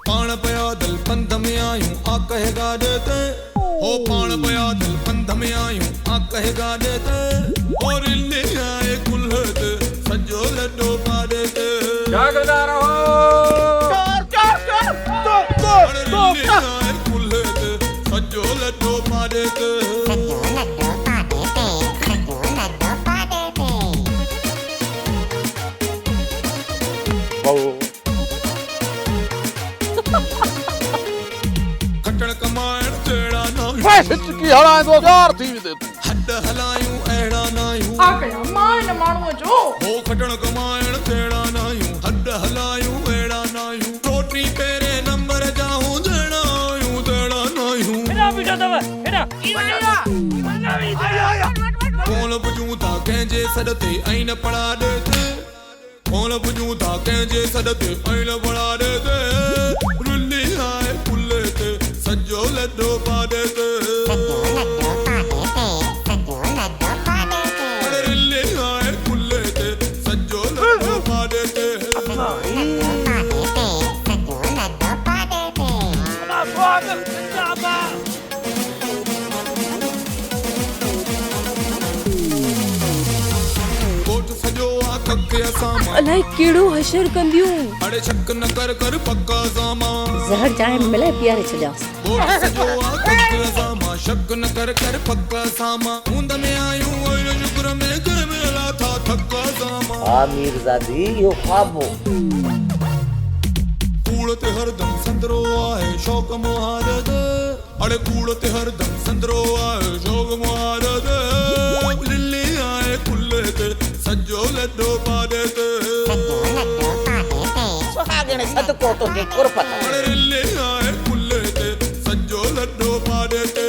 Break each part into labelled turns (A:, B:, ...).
A: पाण पयादल पंध में आयूं आ कहेगा देते हो पाण पयादल पंध में आयूं आ कहेगा देते और इल्ले आए कुल्हत सजो लड्डो पा देते
B: जागदा रहो
A: आए कुल्हत सजो लड्डो पा देते खटण कमाइण जहिड़ा न
B: की हलाए तो कार थी दे तू
A: हड हलायूं अहिड़ा नायूं
C: आ कया मां माण्हूअ जो
A: हो खटण कमाइण जहिड़ा नायूं हड हलायूं अहिड़ा नायूं रोटी पहिरें नंबर जा जहिड़ा आयूं तहिड़ा नायूं
D: हेॾा बीठा अथव हेॾा
A: कोन पुॼूं था कंहिंजे सॾ ते ऐं न पढ़ा ॾेते कोन पुॼूं था कंहिंजे सॾ ते ऐं न पढ़ा ॾेते रुली आए पुले ते सजो लड्डो पा ॾेते रुली आए पुले ते सजो लड्डो पा ॾेते कोट सजो आ कके असां
E: अलाए केड़ो हशर कंदियूं
A: अड़े शक न कर कर पक्का सामा
E: ज़हर चाहे मिले पियारे छॾियांस
A: कोट सजो आ कके असां शक न कर कर पक्का सामा हूंद में आयूं ओए शुक्र में कर मिला था थक्का सामा
F: हाँ मीरज़ादी यो ख्वाब हो
A: कूड़ ते हरदम संदरो आए शौक मुहारत अड़े कूड़ ते हरदम संदरो आए शौक मुहारत लिल्ली आए कुल्ले ते सजो लड्डो पा देते
F: सुहागण सदको तो के कुरपत
A: अड़े लिल्ली आए कुल्ले ते सजो लड्डो पा देते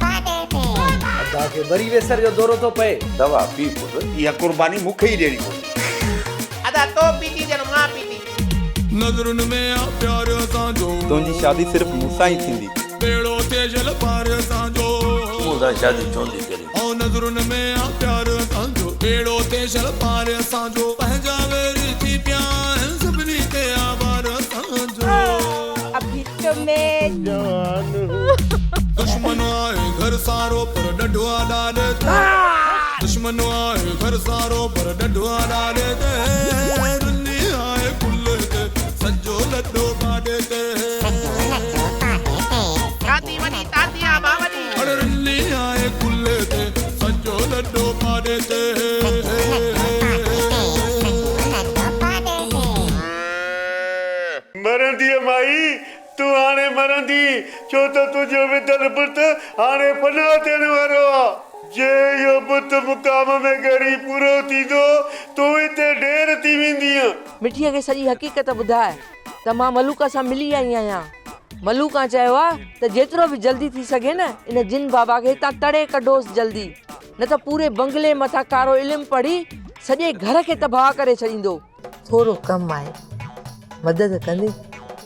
F: अदा के बरी वेसर जो दौरो तो पए
G: दवा पी पुट इहा कुर्बानी मूंखे ई ॾियणी पवंदी
F: अदा तो पीती जन मां पीती
A: नज़रुनि में आ प्यार असांजो
H: तुंहिंजी शादी सिर्फ़ मूंसां ई थींदी
A: बेड़ो तेजल पार असांजो
G: मूंसां शादी चवंदी करी
A: ऐं नज़रुनि में आ प्यार असांजो बेड़ो तेजल पार असांजो पंहिंजा वेरी थी पिया आहिनि सभिनी ते आभार असांजो
E: अभी तो मैं
A: दुश्मन आए घर सारो पर डढुआ डाले दे दुश्मन आए घर सारो पर डढुआ डाले दे रुली आए कुल्ले ते सजो लड्डो पा देते
F: शादी वनी तातिया बावनी
A: अरे रुली आए कुल्ले ते सजो लड्डो पा देते
I: मरंदी माई तू हाणे मरंदी छो त तुंहिंजो विधल पुत हाणे फना थियण वारो आहे जे इहो पुत मुक़ाम में घड़ी पूरो थींदो तूं हिते ढेर थी वेंदीअ
E: मिठीअ खे सॼी हक़ीक़त ॿुधाए त मां मलूका सां मिली आई आहियां मलूका चयो आहे त जेतिरो बि जल्दी थी सघे न इन जिन बाबा खे हितां तड़े कढोसि जल्दी न त पूरे बंगले मथां कारो इल्मु पढ़ी सॼे घर खे तबाह करे छॾींदो थोरो कमु आहे मदद कंदी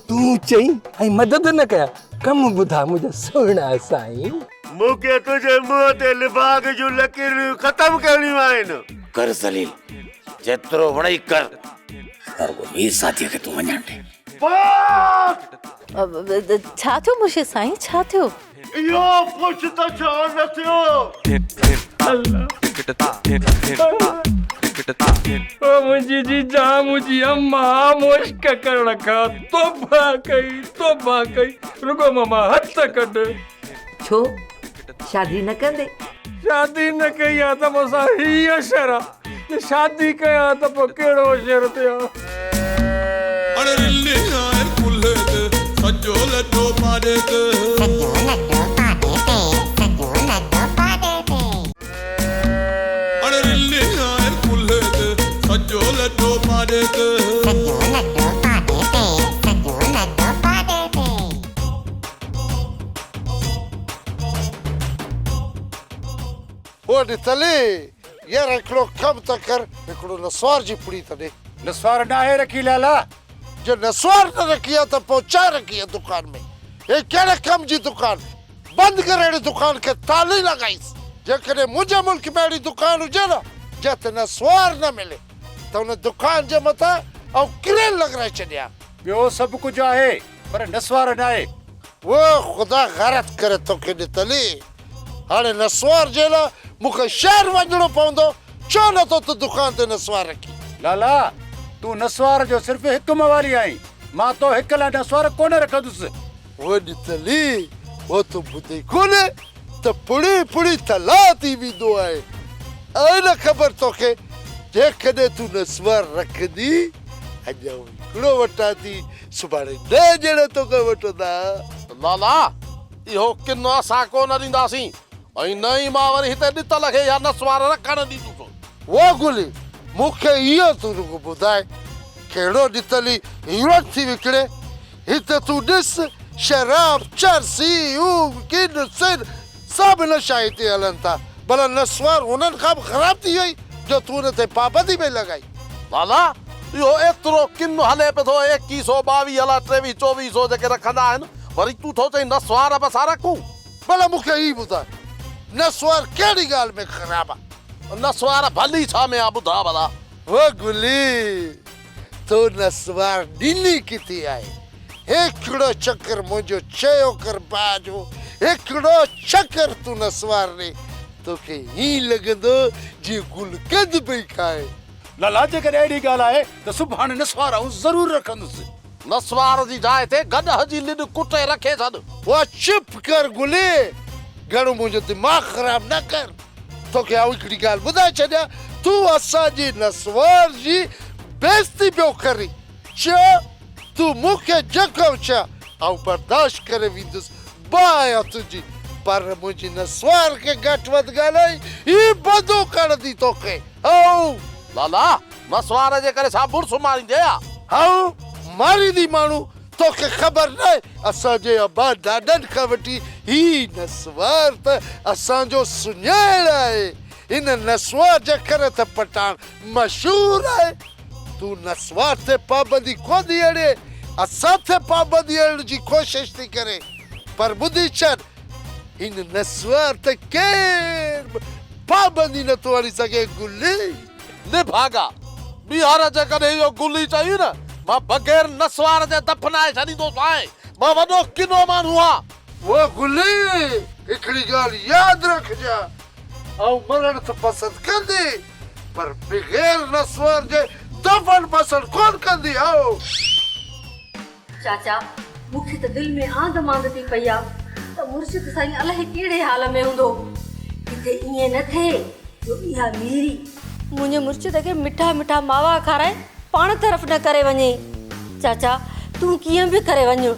B: तू चई ऐं मदद न कया कम ॿुधा मुंहिंजा सोना साईं
I: मूंखे तुंहिंजे मुंहं ते लिबाग जूं लकीरूं ख़तमु करणियूं आहिनि
G: कर ज़लील जेतिरो वणई कर पर वो मीर साथीअ खे तूं वञण ॾे
E: छा थियो मुंहिंजे साईं छा थियो
I: इहो पुछ त छो न थियो
B: ओ मुंहिंजी जीजा मुंहिंजी अम्मा मुश्क करण खां तोबा कई रुगो मामा हथ कढ
E: छो शादी न कंदे
B: शादी न कई आहे त मूंसां ही अशर आहे शादी कयां त पोइ कहिड़ो अशर थिया
A: अरे रुली आए कुल्ले ते सजो लड्डो पा देते अरे रुली आए कुल्ले ते सजो लड्डो पा देते
J: वॾी तले यार हिकिड़ो कमु त कर हिकिड़ो नसवार जी पुड़ी त ॾे
I: नसवार डाहे रखी लाला
J: जो नसवार न रखी आहे त पहुचाए रखी आहे दुकान में हे कहिड़े कम जी दुकान बंदि करे अहिड़ी दुकान खे ताली लॻाईसि जेकॾहिं मुंहिंजे मुल्क में अहिड़ी दुकान हुजे न जिते नसवार न मिले त हुन दुकान जे मथां और किरे लॻराए छॾिया।
I: ॿियो सभु कुझु आहे पर नस्वार न आहे।
J: वो ख़ुदा गैरत करे तोखे ॾितली। हाणे नस्वार जे लाइ मूंखे शहर वञिणो पवंदो। छो नथो तूं दुकान ते नस्वार रखी?
I: लाला तूं नस्वार जो सिर्फ़ु हिकु मवाली आहीं। मां तो हिकु लाइ नस्वार कोन रखंदुसि।
J: वो ॾितली वो तूं ॿुधी कोन्हे त पुड़ी पुड़ी तला थी वेंदो आहे। ऐं न ख़बर तोखे जेकॾहिं तूं नस्वार रखंदी अॼु हिकिड़ो वठां थी सुभाणे ॾह ॼणा तोखे वठंदा।
D: लाला इहो किनो असां कोन ॾींदासीं ऐं न ई मां वरी हिते ॾितल खे या नस्वार रखण ॾींदुसि।
J: वो गुली मूंखे इहो तूं रुॻो ॿुधाए कहिड़ो ॾितली हीरो थी विकिणे? हिते तूं ॾिस शराब चरसी किन सिर सभु नशा हिते हलनि था। भला नस्वार उन्हनि खां बि ख़राब थी वई जो तूं हुन ते पाबंदी में लॻाई।
D: लाला इहो एतिरो किनो हले पियो थो 2100 22 अला 23 2400 जेके रखंदा आहिनि वरी तूं थो चई नस्वार बि असां रखूं।
J: भला मूंखे ई ॿुधाए नस्वार कहिड़ी ॻाल्हि में ख़राब आहे?
D: नस्वार भली छा में आहे ॿुधा भला।
J: वो गुली तो नस्वार ॾिनी किथे आहे? हिकिड़ो चक्कर मुंहिंजो चयो कर बाजो हिकिड़ो चक्कर तूं नस्वार ॾे तोखे हीअं लॻंदो जीअं गुलकंद पई खाए।
I: लाला जेकॾहिं अहिड़ी ॻाल्हि आहे त सुभाणे नस्वार आऊं ज़रूरु रखंदुसि।
D: नस्वार जी जाइ ते गॾह जी लिड कुटे रखे छॾ।
J: वो चुप कर गुली घणो मुंहिंजो दिमाग़ ख़राब न कर। तोखे आऊं हिकिड़ी ॻाल्हि ॿुधाए छॾियां तूं असांजी नस्वार जी बेइज़ती पियो करी। चओ तूं मूंखे जेको चए आऊं बर्दाश्त करे वेंदुसि बाया तुंहिंजी पर मुंहिंजी नस्वार खे घटि वधि ॻाल्हाई ही बंदो करंदी तोखे। हाउ
D: लाला नस्वार जे करे छा बुर्स मारींदे आ?
J: हाउ मारींदी माण्हू तोखे ख़बर न आहे असांजे अबा ॾाॾनि खां वठी ही नस्वार त असांजो सुञाण आहे। इन नस्वार जे करे त पठाण मशहूर आहे। तूं नस्वार ते पाबंदी कोन थी हणे असां ते पाबंदी हणण जी कोशिश थी करे पर ॿुधी छॾ इन नस्वार ते केरु पाबंदी नथो हणी सघे। गुली
D: निभागा बिहार जे कॾहिं इहो गुली चई न मां बग़ैर नस्वार जे दफ़नाए छॾींदोसि। आहे मां वॾो किनो माण्हू आहियां।
J: वो गुली हिकिड़ी ॻाल्हि यादि रखजांइ ऐं मरण त पसंदि कंदी पर बग़ैर नस्वार जे दफ़न पसंदि कोन कंदी। आओ
K: चाचा मूंखे त दिलि में आंध मांध थी पई आहे त मुर्शिद साईं अलाए कहिड़े हाल में हूंदो। किथे ईअं न थिए जो इहा मीरी मुंहिंजे मुर्शिद खे मिठा मिठा मावा खाराए पाण तरफ़ न करे वञे। चाचा तूं कीअं बि करे वञ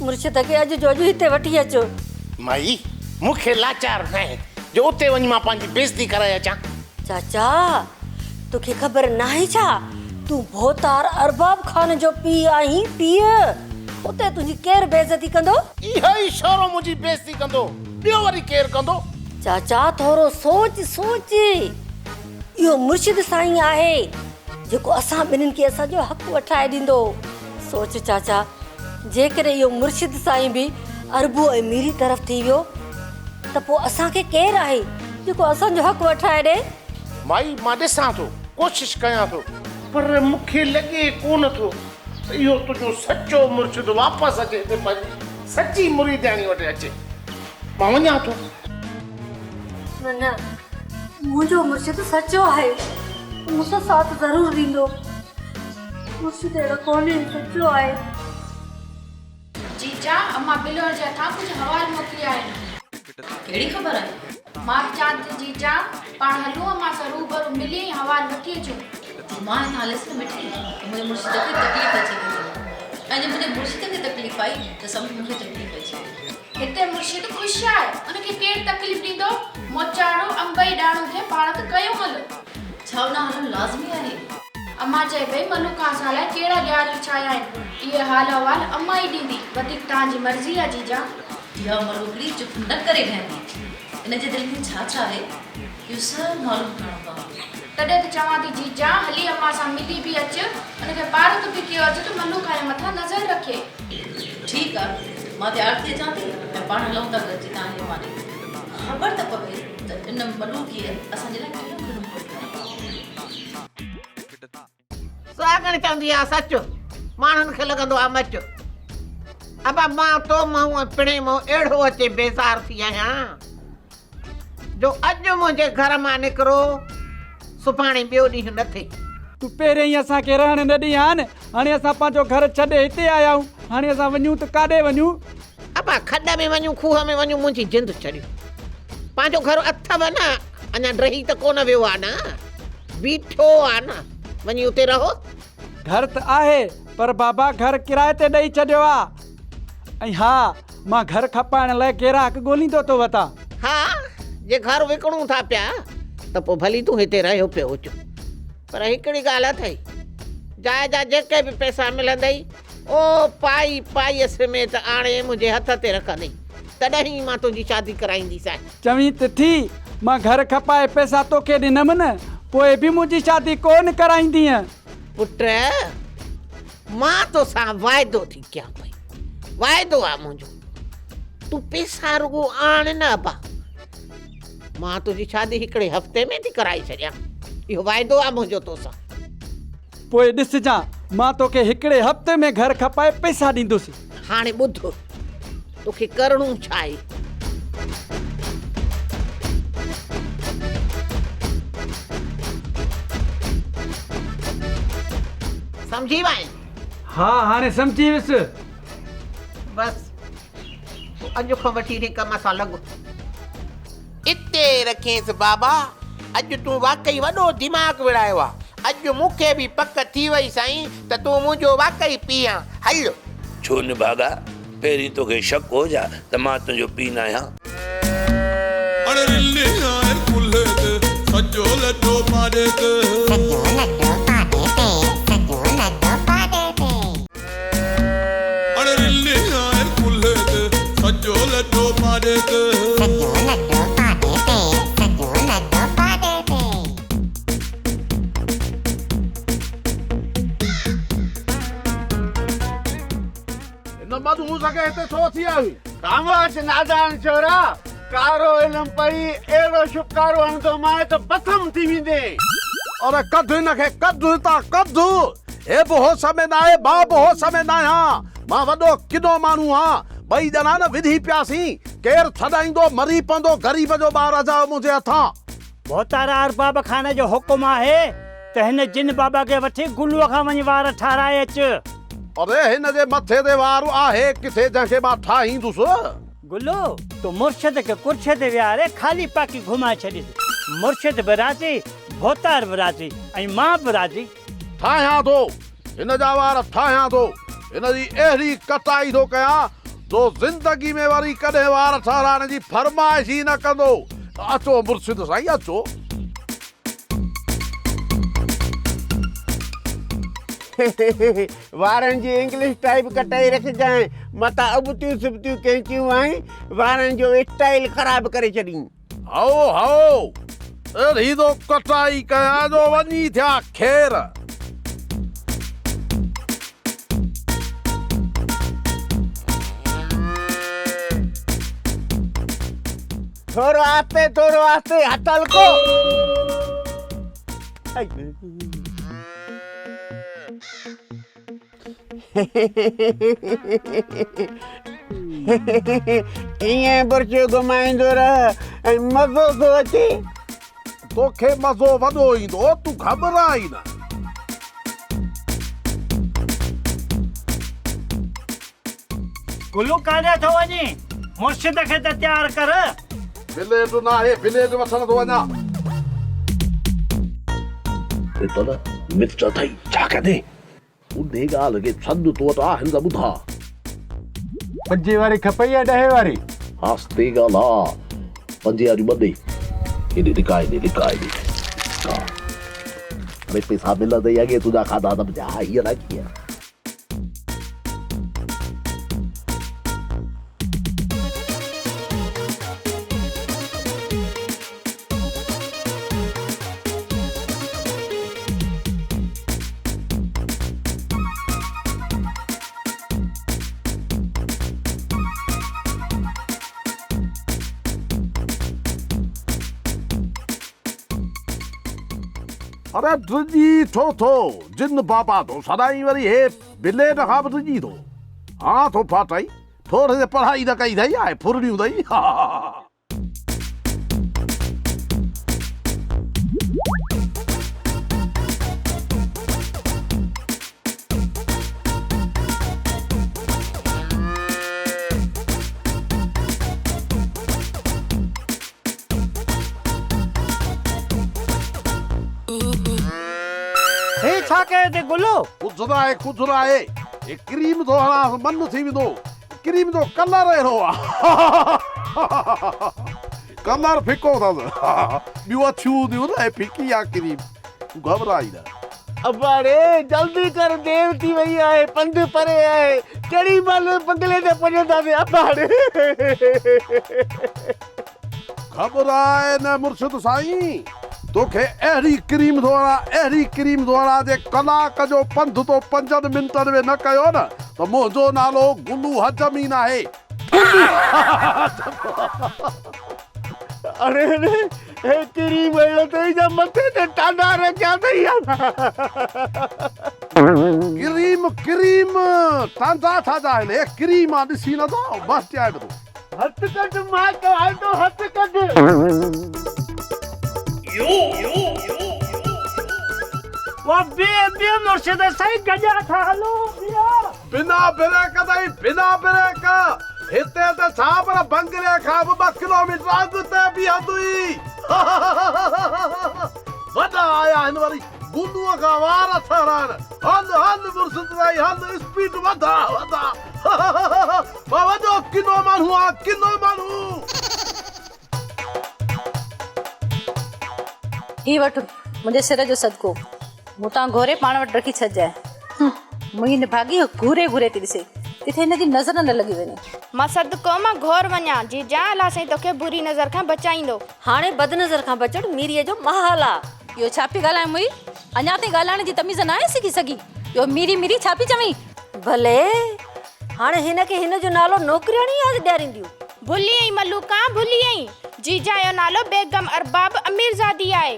K: मुर्शिद खे अॼु जो अॼु हिते वठी अचो।
F: माई मूंखे लाचार न आहे जो उते वञी मां पंहिंजी बेइज़ती कराए अचां।
K: चाचा तोखे ख़बर न आहे छा तूं भोतार अरबाब खान जो पीउ आहीं पीउ। उते तुंहिंजी केरु बेइज़ती कंदो?
F: इहो ई शोरो मुंहिंजी बेइज़ती कंदो ॿियो वरी केरु कंदो?
K: चाचा थोरो सोच सोच इहो मुर्शिद साईं आहे जेको असां ॿिन्हिनि खे असांजो हक़ वठाए ॾींदो। सोच चाचा जेकॾहिं इहो मुर्शिद साईं बि अरबू ऐं मीरी तरफ़ थी वियो त पोइ असांखे केरु आहे जेको असांजो हक़ वठाए ॾे?
F: माई मां ॾिसां थो कोशिश कयां थो पर मूंखे लॻे कोन थो इहो तुंहिंजो सचो मुर्शिद वापसि अचे त पंहिंजी सची मुरीदाणी वटि अचे। मां वञां थो।
K: न मुंहिंजो मुर्शिद सचो आहे मूंसां साथ ज़रूरु ॾींदो। मुर्शिद अहिड़ो कोन्हे सचो आहे।
C: जीजा अम्मा बिलोर जे हथां कुझु हवाल मोकिलिया आहिनि।
K: कहिड़ी ख़बर आहे?
C: मां चां थी जीजा पाण हलूं अम्मा सां रूबरू मिली हवाल वठी अचूं।
K: मां हिन हालत में मिठी मुंहिंजे मुर्शिद खे तकलीफ़ अची वई ऐं जे मुंहिंजे मुर्शिद खे तकलीफ़ आई त सम्झ मूंखे तकलीफ़ अची।
C: हिते मुर्शिद ख़ुशि आहे उनखे केरु तकलीफ़ ॾींदो? मोचाड़ो अंबई ॾाणू खे पाण त कयो हल
K: छा उन हलणु लाज़मी आहे?
C: अम्मा चए पई मलूका सां लाइ कहिड़ा ॾियार विछाया आहिनि इहे हाल अहवाल अम्मा ई ॾींदी वधीक तव्हांजी मर्ज़ी आहे जीजा।
K: इहा मलूकड़ी चुप न करे रहंदी इन जे दिलि में छा छा आहे इहो सभु मालूम करणो पवंदो।
C: तॾहिं त चवां थी जीजा हली अम्मा सां मिली बि अच उनखे पारत बि कयो अच त मलूका जे मथां नज़र रखे।
K: ठीकु आहे मां तयारु थी अचां थी ऐं पाण हलूं था गॾिजी तव्हांजे माने ख़बर त पवे त इन मलूकीअ असांजे लाइ कहिड़ो कहिड़ो
F: सागण चवंदी आहे सच, माण्हुनि खे लॻंदो आहे मच। अबा मां तो मां पिणे मां अहिड़ो अचे बेज़ार थी आहियां जो अॼु मुंहिंजे घर मां निकिरो सुभाणे ॿियो ॾींहुं न थिए।
B: तूं पहिरें ई असांखे रहण न ॾी आन, हाणे असां पंहिंजो घर छॾे हिते आया आहियूं, हाणे असां वञूं त काॾे वञूं?
F: अबा खॾ में वञूं, खूह में वञूं, मुंहिंजी जिंद छॾियो। पंहिंजो घर अथव न, अञा रही त कोन वियो आहे न, बीठो आहे न, वञी उते रहो।
B: घर त आहे पर बाबा घर किराए ते ॾेई छॾियो आहे। ऐं हा, मां घर खपाइण लाइ ग्राहक ॻोल्हींदो थो वठां।
F: हा, जे घर विकिणूं था पिया त पोइ भली तूं हिते रहियो पियो हुजो, पर हिकिड़ी ॻाल्हि अथई, जाइ जा जेके बि पैसा मिलंदई ओ पाई पाईअ समेत आणे मुंहिंजे हथ ते रखंदई, तॾहिं मां तुंहिंजी शादी कराईंदीसांइ।
B: चवीं त थी, मां घर खपाए पैसा तोखे ॾिनमि न, पोइ बि मुंहिंजी शादी कोन कराईंदीअ।
F: पुट, मां तोसां वाइदो थी कयां पई, वाइदो आहे मुंहिंजो, तूं पैसा रुगो आण न। अबा मां तुंहिंजी शादी हिकिड़े हफ़्ते में थी कराई छॾियां, इहो वाइदो आहे मुंहिंजो तोसां।
B: पोइ ॾिसजां, मां तोखे हिकिड़े हफ़्ते में घर खपाए पैसा ॾींदुसि।
F: हाणे ॿुध, तोखे करणो छा आहे? समझी वई?
B: हा, हाणे सम्झी वियुसि।
F: बस अॼु खां वठी हिन कम सां लॻो। इते रखेसि बाबा, अॼु तूं वाकई वॾो दिमाग़ विड़ायो आहे। अॼु मूंखे बि पक थी वई साईं त तूं मुंहिंजो वाकई पीउ आहीं। हल।
G: छो न भागा, पहिरीं तोखे शक हो जा त मां तुंहिंजो पीउ न आहियां।
A: अरे रिल्ले आए कुल्हे ते सजो लड्डो पाड़े ते, अरे रिल्ले आए कुल्हे ते सजो लड्डो पाड़े ते,
J: मधु सके हिते छो थी आई?
I: कामोश नादान छोरा, कारो इल्म पढ़ी एड़ो शुकारो हणंदो मां त बथम थी वेंदे।
J: अरे कद हिनखे कद हितां कद। हे बि होश में न आहे, मां बि होश में न आहियां। मां वॾो किनो माण्हू आहियां, ॿई ॼणा न विधी पियासीं, केरु छॾाईंदो मरी पवंदो, ग़रीब जो ॿार अजायो मुंहिंजे हथां।
L: भोतारा अरबाब खान जो हुकुम आहे त हिन जिन बाबा खे वठी गुलूअ खां वञी वार ठाराए अच।
J: अरे हिन जे मथे ते वार आहे किथे जंहिंखे मां ठाहींदुसि?
L: गुल्लू, तूं मुर्शिद खे कुर्छ ते विहारे खाली पाकी घुमाए छॾीस। मुर्शिद बि राज़ी, भोतार बि राज़ी ऐं मां बि राज़ी।
J: ठाहियां थो, हिन जा वार ठाहियां थो, हिन जी अहिड़ी कटाई थो कयां जो ज़िंदगी में वरी कॾहिं वार ठाराइण जी फरमाइश ई न कंदो। अचो मुर्शिद साईं, अचो।
I: वारनि जी इंग्लिश टाइप कटाई रखजांइ, मथां अबतियूं सिबतियूं कैंचियूं आहीं, वारनि जो स्टाइल ख़राब करे छॾी।
J: हाओ हाओ, अहिड़ी तो कटाई कयां जो वञी थिया खेर।
I: थोरो आस्ते हथ हल्को। ईअं बुर्श घुमाईंदो रह ऐं मज़ो थो अचे।
J: तोखे मज़ो वॾो ईंदो, तूं घबराई न।
L: गुल्लू काॾे थो वञी? मुर्शिद खे त तयारु कर।
J: विलेज न आहे, विलेज वठण थो वञा।
D: तो न मिर्च अथई, छा कदे उन ॻाल्हि खे छंद तो वटि आहिनि त ॿुधा।
I: 5 वारी खपई या 10 वारी?
D: आस्ते ॻाल्हि आहे, 5 वारी ॿ ॾे, हेॾे ॾिकाए ॾे। अरे पैसा मिलंदई अॻे तुंहिंजा खाधा त मुंहिंजा, हीअं न कीअं। अरे ड्रिजी थो जिन बाबा तो सदाई वरी हे बिले न खाब ड्रिजी तो हाँ तो फाटाई थोड़े से पढ़ाई न कई दई आए फुरनियूं दई
L: हे छा कयो ते गुलो
D: कुझु न आहे हे क्रीम तो हणा मन थी वेंदो क्रीम जो कलर अहिड़ो आहे कलर फिको अथसि ॿियूं अछियूं हूंदियूं न ऐं फिकी आहे क्रीम घबराई न
F: अबाड़े जल्दी कर देर थी वई आहे पंधु परे आहे कहिड़ी महिल बंगले ते पहुचंदासीं अबाड़े
D: घबराए न मुर्शिद साईं तोखे अहिड़ी क्रीम धोड़ा जे कलाक जो पंधु तो 5 मिंटनि में न कयो न त मुंहिंजो नालो गुलू हजमी न आहे
F: अरे हे क्रीम अहिड़ो अथई जो मथे ते टांडा रखिया अथई
D: क्रीम टांडा ठाजा आहिनि हे क्रीम आहे ॾिसी नथो मस्तु आहे तूं
F: हथ कढ मां कहां तो हथ कढ
L: वो बे मुर्शिद साईं गजा था हलो
D: बिना ब्रेक हिते त छा पर बंगले खां 2 किलोमीटर अॻु ते बीहंदो वॾा आया आहिनि वरी गुलूअ खां वार थराइण हल मुर्शिद साईं हल स्पीड वधा वॾो किनो माण्हू आहे
K: ही वठ मुंहिंजे सिर जो सदको मूं तां घोरे पाण वटि रखी छॾजांइ मुंहिंजी भागी घूरे थी ॾिसे किथे हिनजी नज़र न लॻी वञे
C: मां सदको मां घोर वञा जी जा अलाह साईं तोखे बुरी नज़र खां बचाईंदो
K: हाणे बदनज़र खां बचण मीरीअ जो महाल आहे इहो छा पई ॻाल्हाए मुई अञा ताईं ॻाल्हाइण जी तमीज़ न आहे सिखी सघी इहो मीरी छा पई चवई भले हाणे हिनखे हिन जो नालो नौकरियाणी यादि ॾियारींदियूं
C: भुली आई मलूका भुली आई जीजा जो नालो बेगम अरबाब अमीरज़ादी आहे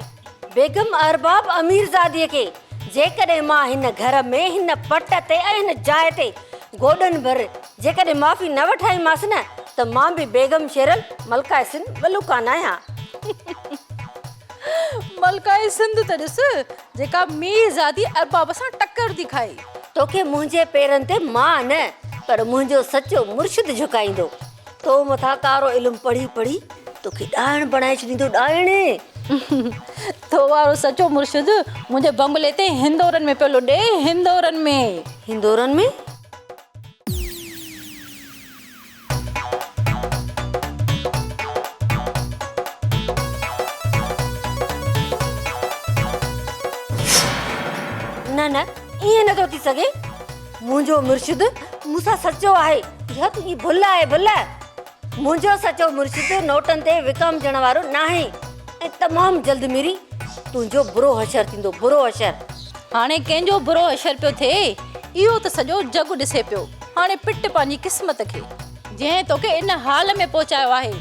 K: बेगम अरबाब अमीरज़ादीअ खे जेकॾहिं मां हिन घर में हिन पट ते ऐं हिन जाइ ते गोॾनि भर जेकॾहिं माफ़ी न वठाईमांसि न त मां बि बेगम शेरल मलकाए सिंध मलूका न आहियां मलकाए सिंध त ॾिस जेका मीरज़ादी अरबाब सां टक्कर थी खाए तोखे मुंहिंजे पेरनि ते मां न पर मुंहिंजो सचो मुर्शिद झुकाईंदो तो मथां कारो इल्मु पढ़ी तोखे ॾाइण बणाए छॾींदो ॾाइण तो वारो सचो मुर्शिद मुंहिंजे बंगले ते हिंदोरनि में पियो लुॾे हिंदोरनि में न ईअं नथो थी सघे मुंहिंजो मुर्शिद मूंसां सचो आहे इहा तुंहिंजी भुल आहे मुंहिंजो सचो मुर्शिद नोटनि ते विकामजण वारो न आहे ऐं तमामु जल्द मीरी तुंहिंजो बुरो हशर थींदो हाणे कंहिंजो बुरो हशर पियो थिए इहो त सॼो जग ॾिसे पियो हाणे पिट पंहिंजी क़िस्मत खे जंहिं तोखे इन हाल में पहुचायो आहे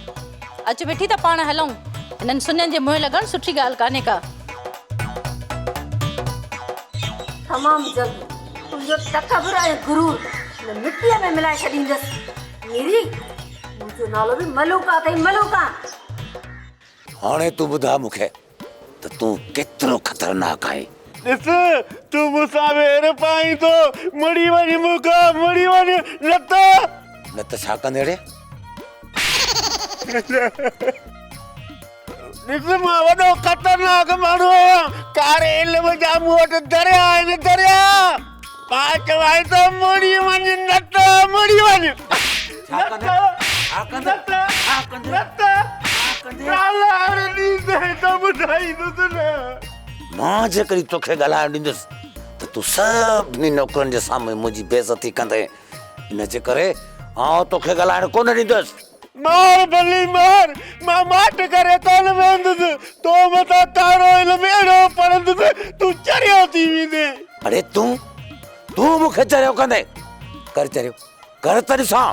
K: अच वेठी त पाण हलूं हिननि सुञनि जे मुंहुं लॻणु सुठी ॻाल्हि कान्हे का तमामु जल्द तुंहिंजो तकबर ऐं गुरूर मिटीअ में मिलाए छॾींदसि मीरी मुंहिंजो नालो बि मलूका अथई मलूका
G: हाणे तूं ॿुधा मूंखे त तूं केतिरो ख़तरनाक आहे
I: ॾिस तूं मूंसां वेर पाईंदो मुड़ी वञ मूंखां मुड़ी वञ
G: न त छा कंदे रे
I: ॾिस मां वॾो ख़तरनाक माण्हू आहियां कारे इल्म जा मूं वटि दरिया आहिनि दरिया मां चवां थो मुड़ी वञ न त मुड़ी वञ
G: मां जेकॾहिं तोखे ॻाल्हाइण ॾींदुसि त तूं सभिनी नौकरनि जे साम्हूं मुंहिंजी बेइज़ती कंदे इनजे करे आउं तोखे ॻाल्हाइण कोन ॾींदुसि
I: मार भली मार मां माट करे कोन वेंदुसि तो मथां कारो इल्मु अहिड़ो पढ़ंदुसि तूं चरियो थी वेंदे
G: अरे तूं मूंखे चरियो कंदे कर त ॾिसां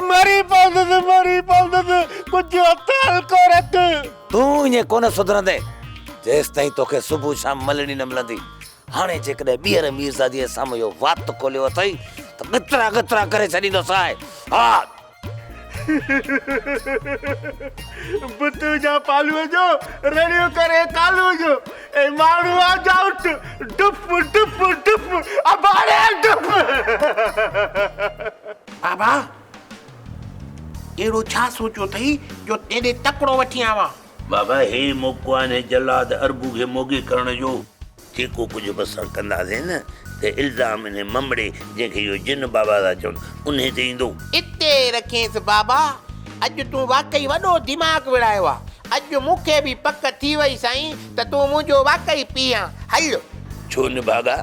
I: मरी पवंदुसि कुझु हथ हल्को रख
G: तूं ईअं कोन सुधरंदे जेस ताईं तोखे सुबुह शाम मलणी न मिलंदी। हाणे जेकॾहिं ॿीहर मीरज़ादीअ साम्हूं इहो वात खोलियो अथई त गतरा गतरा करे छॾींदोसि। हा
F: बुतू जा पालूअ जो रड़ियो करे कालू जो ए माण्हू आ जाउट डुप डुप डुप अबारे डुप।
M: बाबा एड़ो छा सोचो थई जो तेरे तकड़ो वठी आवा?
N: बाबा हे मौक़ो आहे जलाद अरबू खे मोगी करण जो। जेको कुझु बि असां कंदासीं न त इल्ज़ाम इन ममड़े जंहिंखे इहो जिन बाबा था चवनि उन ते ईंदो।
M: इते रखेसि बाबा, अॼु तूं वाकई वॾो दिमाग़ विड़ायो आहे। अॼु मूंखे बि पक थी वई साईं त तूं मुंहिंजो वाकई पीउ आं। हल।
N: छो न भागा,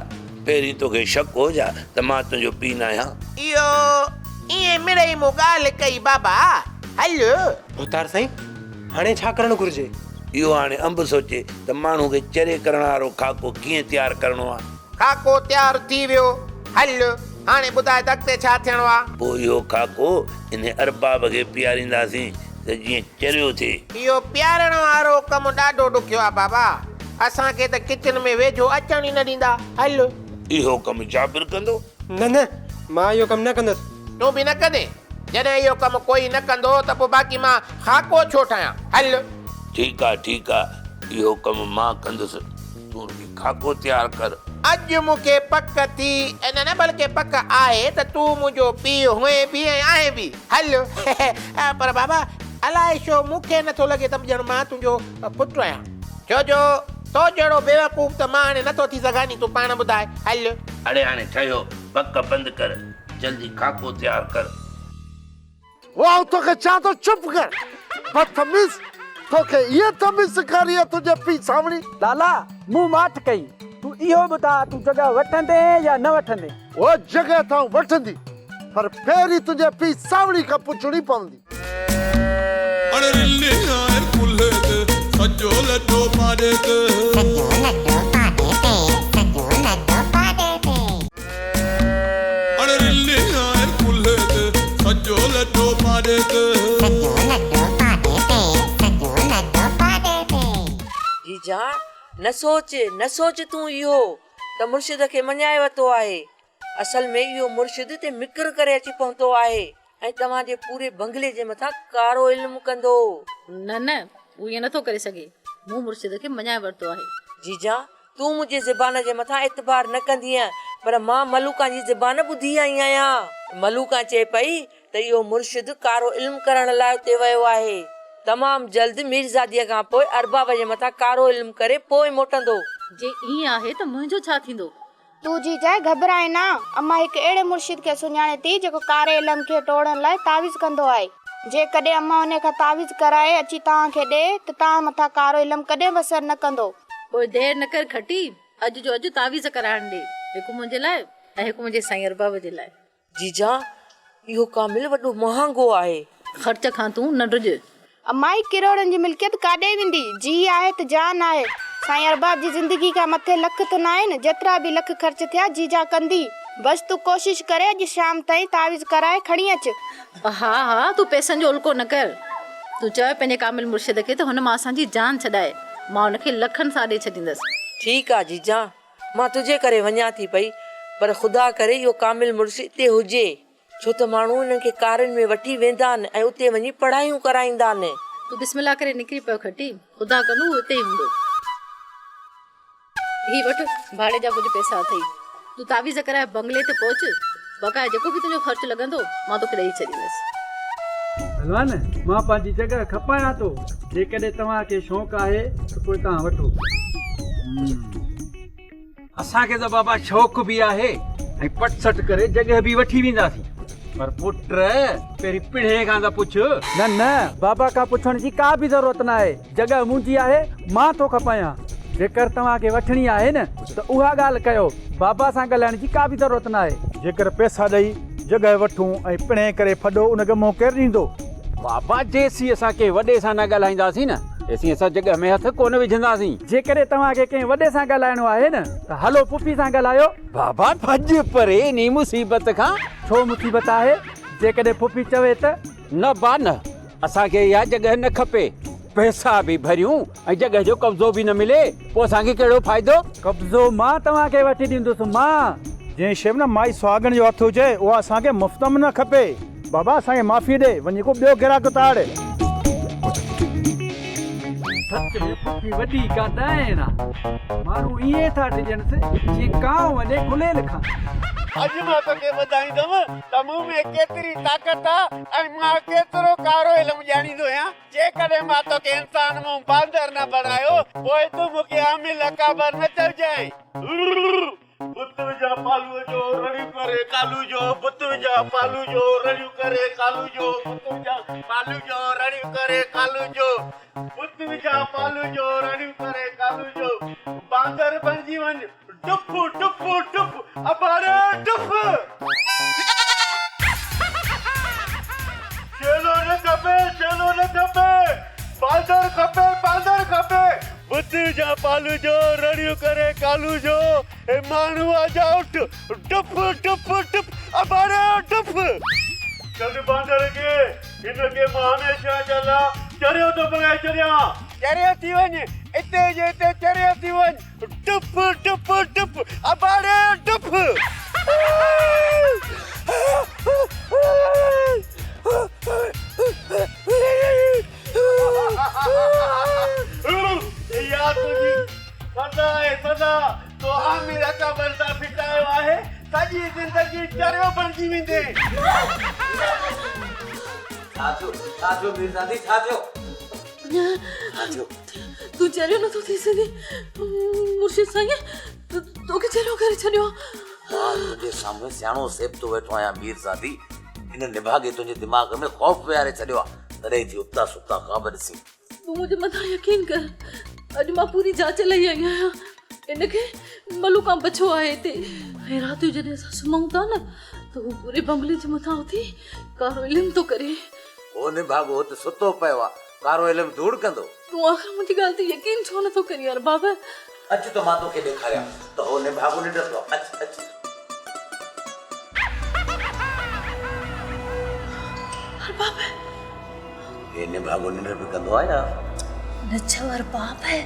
N: पहिरीं तोखे शक हो जा त मां तुंहिंजो पीउ न आहियां?
M: इहो ईअं मिड़ई मूं ॻाल्हि कई बाबा। हल।
O: भुतार साईं, हाणे छा करणु घुरिजे?
N: इहो हाणे अंब सोचे त माण्हू खे चरे करण वारो खाको कीअं तयारु करणो आहे।
M: खाको तयारु थी वियो। हल हाणे ॿुधाए त अॻिते छा थियणो आहे?
N: पोइ इहो खाको इन अरबाब खे पीआरींदासीं त जीअं चरियो थिए।
M: इहो पीआरण वारो कमु ॾाढो ॾुखियो आहे बाबा। असांखे त किचन में वेझो अचण ई न ॾींदा। हल।
N: इहो कमु जाबिर कंदो?
O: न मां इहो कमु न कंदुसि।
M: तूं बि न कंदे? जॾहिं इहो कमु कोई न कंदो त पोइ बाक़ी मां खाको छो ठाहियां? हल।
N: ठीकु आहे, इहो कमु मां कंदुसि। तूं खाको तयारु कर।
M: अॼु मूंखे पक थी न बल्कि पक आहे त तूं मुंहिंजो पीउ हुए बि ऐं आहे बि। हल। पर बाबा अलाए छो मूंखे नथो लॻे त ॼण मां तुंहिंजो पुटु आहियां। छो जो तो जहिड़ो बेवकूफ़ त मां हाणे नथो थी सघां नी। तूं पाण ॿुधाए। हल।
N: अड़े हाणे ठहियो, पक बंदि कर, जल्दी खाको तयारु कर।
J: वाह, तोखे छा थो? चुप कर बदतमीज़। तोखे ये तमीज़ सेखारी आहे तुंहिंजे पीउ सावणी?
L: लाला मूं माठ कई, तूं इहो ॿुधा तूं जॻह वठंदे या न वठंदे?
J: वो जॻह तां वठंदी, पर पहिरीं तुंहिंजे पीउ सावणी खां पुछणी पवंदी।
A: अरे रिल्ले आए कुल्हे ते सजो लड्डो पाड़े ते अरे रिल्ले आए कुल्हे ते सजो लड्डो पाड़े ते।
E: जीजा न सोच तूं इहो त मुर्शिद खे मञाए वरितो आहे। असल में इहो मुर्शिद ते मिकर करे अची पहुतो आहे ऐं तव्हांजे पूरे बंगले जे मथां कारो इल्मु कंदो।
P: न उहो ईअं नथो करे सघे। मूं मुर्शिद खे मञाए वरितो आहे।
E: जीजा तूं मुंहिंजे ज़बान जे मथां एतबार न कंदी आहीं, पर मां मलूका जी ज़बान ॿुधी आई आहियां। मलूका चए पई त इहो मुर्शिद कारो इल्मु करण लाइ उते वियो आहे। तमामु जल्द मीरज़ादीअ खां पोइ अरबाब जे मथां कारो इल्मु करे पोइ मोटंदो।
P: जे ईअं आहे त मुंहिंजो छा थींदो?
C: तूं जीजा घबराए ना। अम्मा हिकु अहिड़े मुर्शिद खे सुञाणे थी जेको कारे इल्म खे टोड़ण लाइ तावीज़ कंदो आहे। जेकॾहिं अम्मा उन खां तावीज़ कराए अची तव्हांखे ॾे त तव्हां मथां कारो इल्मु कॾहिं बि असर न कंदो।
P: पोइ देरि न कर खटी, अॼु जो अॼु तावीज़ कराइण ॾे, हिकु मुंहिंजे लाइ ऐं हिकु मुंहिंजे साईं अरबाब जे लाइ।
E: जीजा इहो कामिल वॾो महांगो आहे।
P: ख़र्च खां तूं न ॾुज।
C: अम्मा किरोड़नि जी मिल्कियत काॾे वेंदी? जी आहे त जान आहे। साईं अरबाब जी ज़िंदगी खां मथे लख त न आहिनि। जेतिरा बि लख ख़र्च थिया जीजा कंदी। बस तूं कोशिश करे अॼु शाम ताईं तावीज़ कराए खणी अच।
P: हा तूं पैसनि जो उल्को न कर। तूं चयो पंहिंजे कामिल मुर्शिद खे त हुन मां असांजी जान छॾाए। मां हुनखे लखनि सां ॾेई छॾींदसि।
E: ठीकु आहे जीजा, मां तुंहिंजे करे वञा थी पई, पर ख़ुदा करे इहो कामिल मुर्शिद हिते हुजे, छो त माण्हू हिननि खे कारनि में वठी वेंदा आहिनि ऐं उते वञी पढ़ाइयूं कराईंदा आहिनि।
P: तूं बिस्मिल्लाह करे निकिरी पियो खटी, ख़ुदा कंदो उते ई हूंदो। ही वठ भाड़े जा कुझु पैसा अथई। तूं तावीज़ कराए बंगले ते पहुच। बकाए जेको बि तुंहिंजो ख़र्च लॻंदो मां तोखे ॾेई छॾींदसि।
L: हलवान, मां पंहिंजी जॻह खपायां थो। जेकॾहिं तव्हांखे शौक़ु आहे त पोइ तव्हां वठो। असांखे त बाबा शौक़ु बि आहे ऐं पटसट करे जॻह बि वठी वेंदासीं, पर पुट पहिरीं पिढ़े खां त पुछ। न बाबा खां पुछण जी का बि ज़रूरत न आहे। जॻह मुंहिंजी आहे, मां थो खपायां। जेकर तव्हांखे वठणी आहे न त उहा ॻाल्हि कयो, बाबा सां ॻाल्हाइण जी का बि ज़रूरत न आहे। जेकर पैसा ॾेई जॻह वठूं ऐं पिणे करे फॾो उनखे मोह केरु ॾींदो? बाबा जेसीं असांखे वॾे सां न ॻाल्हाईंदासीं न तेसीं असां जॻह में हथ कोन विझंदासीं। जेकॾहिं तव्हांखे कंहिं वॾे सां ॻाल्हाइणो आहे न त हलो पुफी सां ॻाल्हायो। बाबा भॼ परे इन मुसीबत खां। छो मुसीबत आहे? जेकॾहिं पुफी चवे त न बा न, असांखे इहा जॻह न खपे। पैसा भी भरियूं ऐं जगह जो कब्ज़ो भी न मिले पोइ असांखे कहिड़ो फ़ाइदो?
Q: कब्ज़ो मां तव्हांखे वठी ॾींदुसि मां। जंहिं शइ में न माई सुहागण जो हथ हुजे उहा असांखे मुफ़्त में न खपे। बाबा असांखे माफ़ी ॾे, वञी को ॿियो ग्राहक ताड़।
L: सच में पुफी वॾी का न माण्हू ईअं था ॾिजनि जीअं कांव वञे खुलियल खां।
I: अॼु मां तोखे ॿुधाईंदुमि त मूं में केतिरी ताक़त आहे ऐं मां केतिरो कारो इल्मु ॼाणींदो आहियां। जेकॾहिं मां तोखे इंसान मूं बांदर न बणायो पोइ तूं मूंखे आमिल अकाबर न चइजांइ। बुत विझा पालू जो रड़ियूं करे कालू जो, बुत विझा पालू जो रड़ियूं करे कालू जो, बुत विझा पालू जो रड़ियूं करे कालू जो, बुत विझा पालू जो रड़ियूं करे कालू जो। बांदर बणिजी वञ, टुप टुप टुप अबाड़े टुप। चलो न खपे, चलो न खपे, बांदर खपे, बांदर खपे। बुत विझा पालू जो रड़ियूं करे कालू जो, ए माण्हू आ जा उठ, टुप टुप टुप अबाड़े टुप। चल बांदर के इनके मां हमेशा चला चरियो तो बगैर चरियो थी वञ, इते जे इते चरियो थी वञ, टुप टुप टुप अबाड़े टुप। याद तुझी सदा है सदा तो आमिर अकाबर सा फिटायो आहे, सॼी ज़िंदगी चरियो बणिजी वेंदे।
G: छाजो मीरज़ादी छाजो
K: तू चरियो नथो थी सघे मुर्शिद साईं, तोखे चरियो करे छॾियो।
G: मां तुंहिंजे साम्हूं सियाणो सेब तो वेठो आहियां मीरज़ादी। इन निभागे तुंहिंजे दिमाग़ में ख़ौफ़ विहारे छॾियो आहे, तॾहिं थी उता सुता ख़बर ॾिसी।
K: तूं मुंहिंजे मथां यकीन कर, अॼु मां पूरी जांच लही आई आहियां। इनखे मलूका बछो आहे हिते, ऐं राति जो जॾहिं असां सुम्हूं था न त हू पूरे बंगले जे मथां उथी कारो इल्मु थो करे।
G: ओ निभागो हुते सुतो पियो आहे, कारो इल्मु धूड़ कंदो।
K: तूं आख़िर मुंहिंजी ॻाल्हि ते यकीन छो नथो करी यार बाबा?
G: अच त मां तोखे ॾेखारियां त हो निभागो निंडो। अच अच
K: बाबा,
G: ये निभागो निंड बि कंदो आहे या
K: न छवर बाप है।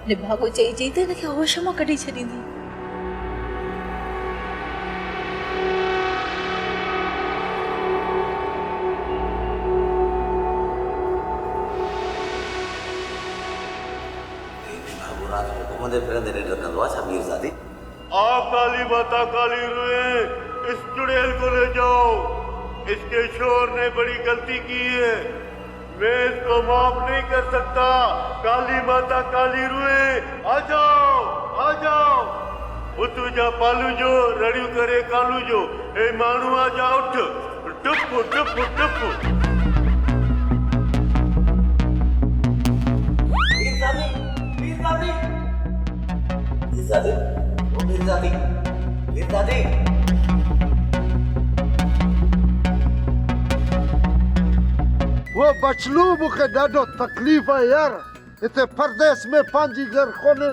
K: निभागो चई चई त हिनखे होश मां कढी छॾींदी।
I: आप काली माता काली रुए, इस चुड़ैल को ले जाओ, इसके शोर ने बड़ी गलती की है, मैं इसको माफ नहीं कर सकता। काली माता काली रुए, आ जाओ आ जाओ। बुत विझा पालू जो रड़ियूं करे कालू जो, ए माण्हू आ जा उठ, टुप टुप टुप।
J: वो बचलू मूंखे ॾाढो तकलीफ़ आहे यार। हिते परदेस में पंहिंजी घर कोन्हे,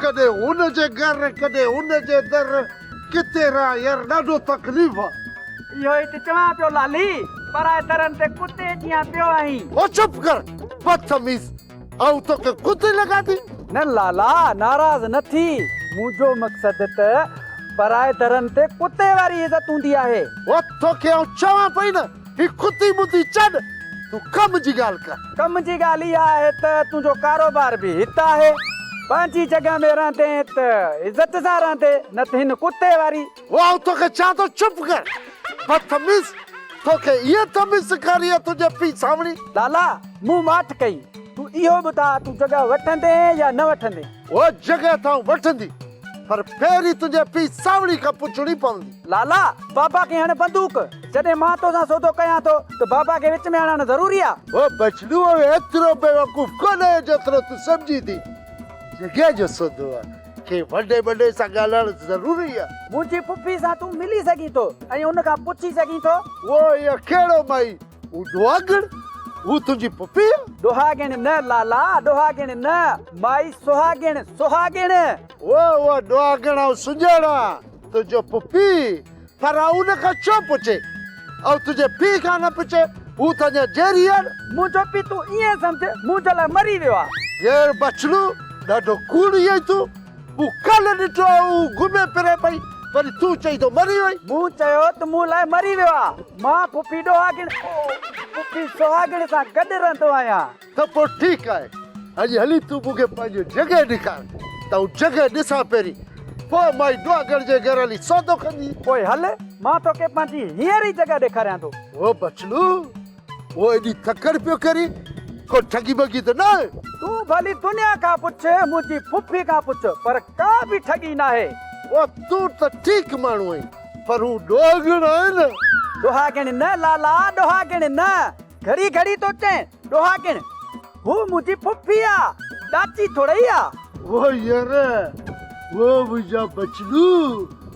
J: कॾहिं हुन जे घर कॾहिं हुन जे दर, किथे रहां यार, ॾाढो तकलीफ़ आहे।
L: इहो ई त चवां पियो लाली, पराए दरनि ते कुते जीअं पियो आहीं।
J: ओ चुप कर बदतमीज़, ऐं तोखे कुते लॻा थी?
Q: न लाला नाराज़ न थी, मुंहिंजो मक़सदु त पराए दरनि ते कुते वारी इज़त हूंदी आहे।
J: ओ तोखे आउं चवां पई न, ही कुती मुती छॾ, तूं कम जी ॻाल्हि कर।
Q: कम जी ॻाल्हि इहा आहे त तुंहिंजो कारोबार बि हिते आहे, पंहिंजी जॻह में रहंदे त इज़त सां रहंदे, न त हिन कुते वारी।
J: वाह तोखे चवां थो चुप कर बदतमीज़, तोखे इहे तमीज़ सेखारी आहे तुंहिंजे पीउ सावणी?
Q: लाला मूं माठ कई, तूं इहो ॿुधा तूं जॻह वठंदे या न वठंदे?
J: ओ जॻह तां वठंदी, पर पहिरीं तुंहिंजे पीउ सावणी खां पुछणी पवंदी।
Q: लाला बाबा खे हाणे बंदूक, जॾहिं मां तोसां सौदो कयां थो त बाबा खे विच में आणणु ज़रूरी आहे?
J: ओ बचड़ू एतिरो बेवकूफ़ कोन्हे जेतिरो तूं सम्झी थी। जॻह जो सौदो आहे, के वॾे वॾे सां ॻाल्हाइणु ज़रूरी आहे।
Q: मुंहिंजी पुफी सां तूं मिली सघीं थो ऐं हुन खां पुछी सघीं थो।
J: वो इहो कहिड़ो माई, हू डुआगण, हू तुंहिंजी पुफी?
Q: डुहागिण न लाला, डुहागिण न, माई सुहागिण, सुहागिण।
J: वो डुआगण ऐं सुञाणा तुंहिंजो पुफी, पर उन खां छो पुछे? ऐं तुंहिंजे पीउ खां न पुछे? हू त अञा जेरी आहे
Q: मुंहिंजो पी तूं ईअं सम्झ मुंहिंजे लाइ मरी वियो आहे
J: यार बचलू ॾाढो कूड़ आई तूं मूं कल्ह ॾिठो हू घुमे फिरे पई वरी तूं चई तो मरी वई
Q: मूं चयो त मूं लाइ मरी वियो आहे मां पुफी ॾोहागिण पुफी सुहागिण सां गॾु रहंदो आहियां
J: त पोइ ठीकु आहे अॼु हली तूं मूंखे पंहिंजी जॻह ॾेखार त हू जॻह ॾिसां पहिरीं पोइ मां दुआगढ़ जे घर हली सौदो कंदी
Q: पोइ हल मां तोखे पंहिंजी हींअर ई जॻह ॾेखारियां थो
J: ओ बचलू वो एॾी थकड़ पियो करी को ठगी बगी त न
Q: तूं भली दुनिया खां पुछ मुंहिंजी फुफी खां पुछ पर का बि ठगी न आहे
J: ओ तूं त ठीकु माण्हू आहीं पर हू ॾोहागिण आहे न
Q: ॾोहागिण न लाला ॾोहागिण न घड़ी घड़ी तो चए ॾोहागिण हू मुंहिंजी फुफी आहे ॾाची थोड़ी आहे
J: वो यार वो मुंहिंजा बचलू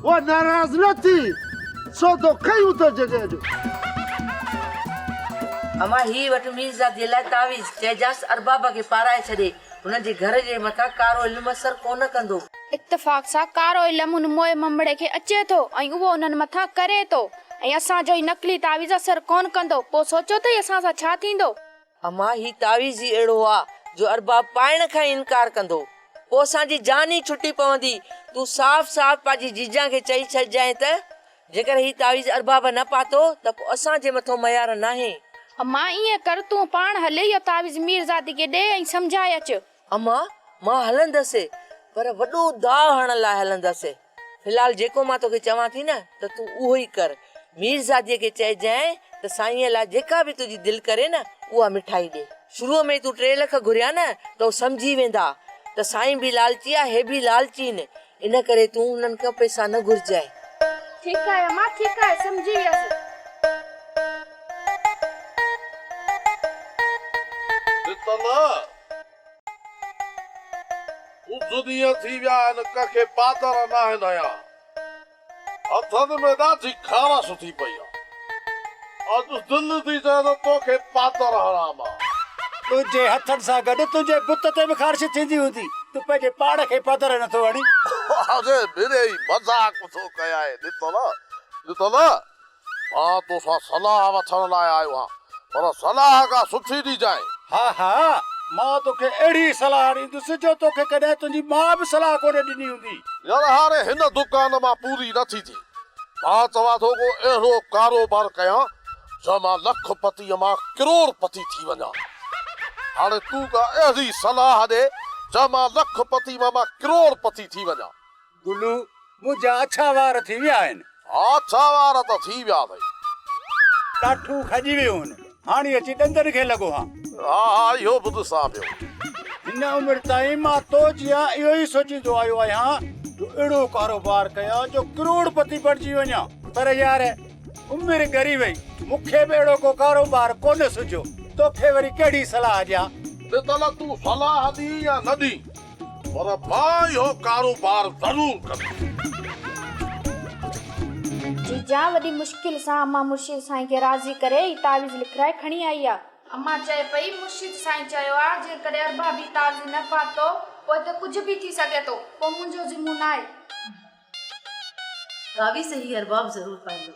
J: वो नाराज़ न थी सौदो कयूं था जॻह जो
E: अमा ही वटि मीरज़ादीअ लाइ तावीज़ चइजांसि अरबाब खे पाराए छॾे हुननि जे घर जे मथां कारो इल्मु असर कोन कंदो
C: इत्तेफ़ाक सां कारो इल्मु हुन मोए ममड़े खे अचे थो ऐं उहो उन्हनि मथां करे थो ऐं असांजो ई नकली तावीज़ असर कोन कंदो पोइ सोचो त असां सां छा थींदो
E: अमा ही तावीज़ ई अहिड़ो आहे जो अरबाब पाइण खां इनकार कंदो पोइ असांजी जान ई छुटी पवंदी तूं साफ़ साफ़ पंहिंजी जीजा खे चई छॾिजांइ त जेकर ही तावीज़ अरबाब न पातो त पोइ असांजे मथां मयार नाहे
C: अम्मा ईअं कर तूं पाण हले इहो तावीज़ मीरज़ादी खे ॾे ऐं सम्झाए अच
E: अम्मा मां हलंदसि पर वॾो दाव हणण लाइ हलंदसि फ़िलहाल जेको मां तोखे चवां थी न त तूं उहो ई कर मीरज़ादीअ खे चइजांइ त साईंअ लाइ जेका बि तुंहिंजी दिलि करे न उहा मिठाई ॾे शुरूअ में तूं 3 लख घुरिया न त उहो सम्झी वेंदा त साईं बि लालची आहे हे बि लालची आहिनि इन करे तूं हुननि खां पैसा न घुरिजांइ
C: ठीकु आहे अम्मा ठीकु आहे सम्झी वियसि
D: ॾींहं थी विया आहिनि कंहिंखे पादर न आहिनि हया हथनि में ॾाढी खारस थी पई आहे अॼु दिलि थी चए त तोखे पादर हणां मां
I: तुंहिंजे हथनि सां गॾु तुंहिंजे बुत ते बि ख़ारिश थींदी हूंदी तूं पंहिंजे पाण खे पादर नथो हणी
D: अरे मेरे ई मज़ाक थो कया आहे ॾिठो न मां तोसां सलाह वठण लाइ आयो आहियां पर सलाह का सुठी ॾिजांइ
I: हा हा मां तोखे अहिड़ी सलाह ॾींदुसि जो तोखे कॾहिं तुंहिंजी मां बि सलाह कोन ॾिनी हूंदी
D: यार हाणे हिन दुकान मां पूरी नथी थी मां चवां थो को अहिड़ो कारोबार कयां जो मां लखपति मां करोड़पति थी वञा हाणे तूं का अहिड़ी सलाह ॾे जो मां लखपति मां करोड़पति थी वञा
I: गुलू मुंहिंजा अछा वार थी विया आहिनि
D: अछा वार त थी विया भई
I: ॾाठू खजी वियो हाणे अची ॾंदनि खे लॻो हा
D: हा इहो ॿुधां पियो
I: हिन उमिरि ताईं मां तो जिया इहो ई सोचींदो आयो आहियां जो अहिड़ो कारोबार कयां जो करोड़पति बणिजी वञा पर यार उमिरि गरी वई मूंखे बि अहिड़ो को कारोबार कोन सुझो तोखे वरी कहिड़ी सलाह ॾियां
D: त तूं सलाह ॾी या न ॾी पर मां इहो कारोबार ज़रूर कंदुसि
C: जीजा वॾी मुश्किल सां अम्मा मुर्शिद साईं खे राज़ी करे ई तावीज़ लिखाए खणी आई आहे अम्मा चए पई मुर्शिद साईं चयो आहे जेकॾहिं अरबा बि तावीज़ न पातो पोइ त कुझु बि थी सघे थो पोइ मुंहिंजो ज़िम्मो न आहे
P: तावीज़ ही अरबाब ज़रूर पाईंदो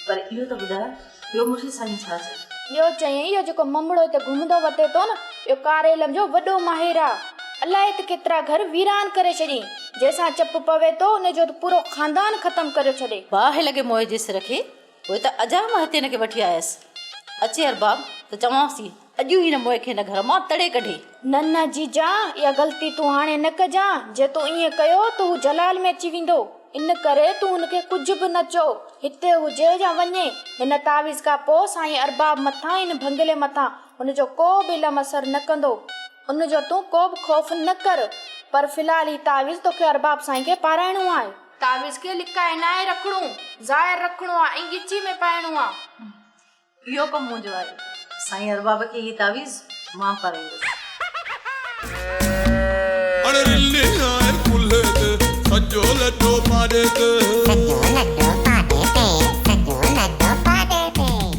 P: पर इहो त ॿुधाए ॿियो मुर्शिद साईं छा चयो
C: ॿियो चयईं इहो जेको ममड़ो हिते घुमंदो वटे थो न इहो कारे इल्म जो वॾो माहिर आहे अलाए त केतिरा घर वीरान करे छॾियईं जंहिंसां चप पवे थो उनजो त पूरो खानदान ख़तम करे छॾे
P: बाहि लॻे मोए जे सिर खे पोइ त अजा मां हिते हिनखे वठी आयसि अचे अरबाब त चवांसि अॼु ई न मोए खे हिन घर मां तड़े कढे
C: न न जीजा इहा ग़लती तूं हाणे न कजांइ जे तूं ईअं कयो त हू जलाल में अची वेंदो इन करे तूं हुनखे कुझु बि न चओ हिते हुजे या वञे हिन तावीज़ खां पोइ साईं अरबाब मथां हिन भंगले मथां हुनजो को बि इल्मु असर न कंदो उनजो तूं को बि ख़ौफ़ न कर पर फ़िलहाल ही तावीज़ तोखे अरबाब साईं खे पाराइणो आहे तावीज़ खे लिकाए नाहे रखणो ज़ाहिर रखणो आहे ऐं गिची में पाइणो आहे
P: इहो कमु मुंहिंजो आहे साईं अरबाब खे ही तावीज़ मां पाराईंदसि
A: अरे रिल्ले आए कुल्ले ते सजो लड्डो पादे ते